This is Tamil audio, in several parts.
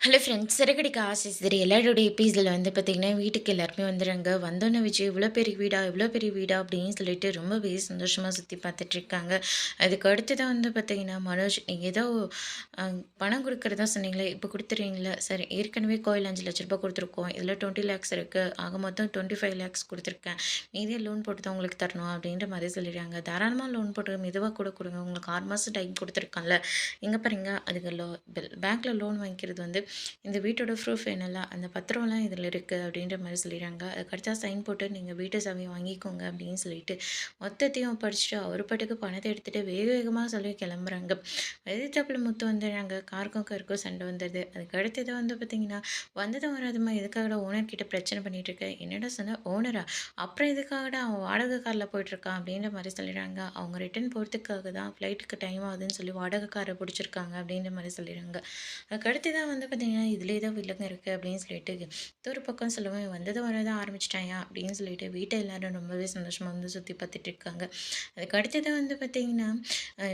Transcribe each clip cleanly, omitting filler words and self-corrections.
ஹலோ ஃப்ரெண்ட்ஸ், சிறகடிக்க ஆசை சிதறி எல்லாருடைய எபிசோடில் வந்து பார்த்திங்கன்னா, வீட்டுக்கு எல்லாருமே வந்துடுறாங்க. வந்தோன்னே விஜய் இவ்வளோ பெரிய வீடா, இவ்வளோ பெரிய வீடா அப்படின்னு சொல்லிட்டு ரொம்பவே சந்தோஷமாக சுற்றி பார்த்துட்ருக்காங்க. அதுக்கு அடுத்து தான் வந்து பார்த்திங்கன்னா, மனோஜ் நீங்கள் ஏதோ பணம் கொடுக்குறதா சொன்னீங்களே, இப்போ கொடுத்துறீங்களா? சரி, ஏற்கனவே கோயில் 5 லட்ச ரூபா கொடுத்துருக்கோம். இதில் 20 லேக்ஸ் இருக்குது. ஆக மொத்தம் 25 லேக்ஸ் கொடுத்துருக்கேன். மீதியை லோன் போட்டு தான் உங்களுக்கு தரணும் அப்படின்ற மாதிரி சொல்லிடுறாங்க. தாராளமாக லோன் போட்டு மெதுவாக கூட கொடுங்க. உங்களுக்கு 6 மாதம் டைம் கொடுத்துருக்கான்ல. எங்கே பாருங்க, அதுக்கு பேங்க்கில் லோன் வாங்கிக்கிறது வந்து இந்த வீட்டோட ப்ரூஃப் என்னல அந்த பத்திரம்லாம் இதில் இருக்குது அப்படின்ற மாதிரி சொல்லிடுறாங்க. அதுக்கடுத்தா சைன் போட்டு நீங்கள் வீட்டு சாவியை வாங்கிக்கோங்க அப்படின்னு சொல்லிட்டு மொத்தத்தையும் படிச்சுட்டு அவர் பாட்டுக்கு பணத்தை எடுத்துகிட்டு வேக வேகமாக சொல்லி கிளம்புறாங்க. எதிர்த்தாப்புல முத்து வந்துடுறாங்க. காருக்கும் கருக்கும் சண்டை வந்துடுது. அதுக்கு அடுத்தது வந்து பார்த்திங்கன்னா, வந்ததும் வராதுமா எதுக்காகடா ஓனர்கிட்ட பிரச்சனை பண்ணிகிட்டு இருக்கேன். என்னடா சொன்ன ஓனரா, அப்புறம் எதுக்காகடா அவன் வாடகை காரில் போயிட்டுருக்கான் அப்படின்ற மாதிரி சொல்லிடுறாங்க. அவங்க ரிட்டன் போகிறதுக்காக தான் ஃப்ளைட்டுக்கு டைம் ஆகுதுன்னு சொல்லி வாடகை காரை பிடிச்சிருக்காங்க அப்படின்ற மாதிரி சொல்லிடுறாங்க. அதுக்கடுத்து தான் வந்து பார்த்திங்கன்னா, இதிலே தான் வில்லங்க இருக்குது அப்படின்னு சொல்லிட்டு ஒரு பக்கம் சொல்லுவேன். வந்ததும் வரதான் ஆரம்பிச்சிட்டாயா அப்படின்னு சொல்லிட்டு வீட்டை எல்லாரும் ரொம்பவே சந்தோஷமாக வந்து சுற்றி பார்த்துட்டு இருக்காங்க. அதுக்கு அடுத்ததான் வந்து பார்த்திங்கன்னா,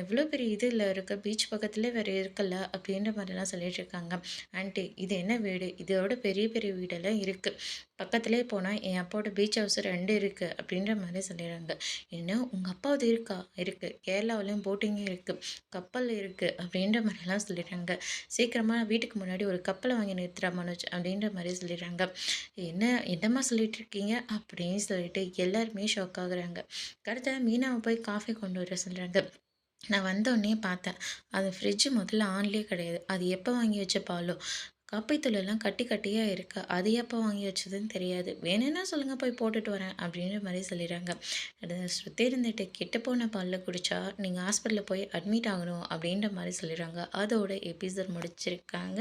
இவ்வளோ பெரிய இதில் இருக்க பீச் பக்கத்துலேயே வேறு இருக்கல அப்படின்ற மாதிரிலாம் சொல்லிட்டு இருக்காங்க. ஆண்டி இது என்ன வீடு, இதோட பெரிய பெரிய வீடெல்லாம் இருக்குது. பக்கத்துலேயே போனால் என் அப்பாவோட பீச் ஹவுஸ் 2 இருக்குது அப்படின்ற மாதிரி சொல்லிடுறாங்க. என்ன உங்கள் அப்பாவது இருக்கா? இருக்குது. கேரளாவிலையும் போட்டிங்கே இருக்குது, கப்பல் இருக்குது அப்படின்ற மாதிரிலாம் சொல்லிடுறாங்க. சீக்கிரமாக வீட்டுக்கு முன்னாடி ஒரு கப்பலை வாங்கி நிறுத்துறா மனோஜ் அப்படின்ற மாதிரி சொல்லிடுறாங்க. என்ன என்னம்மா சொல்லிட்டு இருக்கீங்க அப்படின்னு சொல்லிட்டு எல்லாருமே ஷாக் ஆகுறாங்க. அடுத்த மீனாவை போய் காஃபி கொண்டு வர சொல்கிறாங்க. நான் வந்தோடனே பார்த்தேன், அது ஃப்ரிட்ஜு முதல்ல ஆன்லேயே கிடையாது. அது எப்போ வாங்கி வச்ச பாலோ, காப்பித்தூளெல்லாம் கட்டி கட்டியாக இருக்கு. அது எப்போ வாங்கி வச்சதுன்னு தெரியாது. வேணும்னா சொல்லுங்கள் போய் போட்டுட்டு வரேன் அப்படின்ற மாதிரி சொல்லிடுறாங்க. அது சுற்றி இருந்துட்டு கெட்டு போன பாலில் குடித்தா நீங்கள் ஹாஸ்பிட்டலில் போய் அட்மிட் ஆகணும் அப்படின்ற மாதிரி சொல்லிடுறாங்க. அதோட எபிசோட் முடிச்சிருக்காங்க.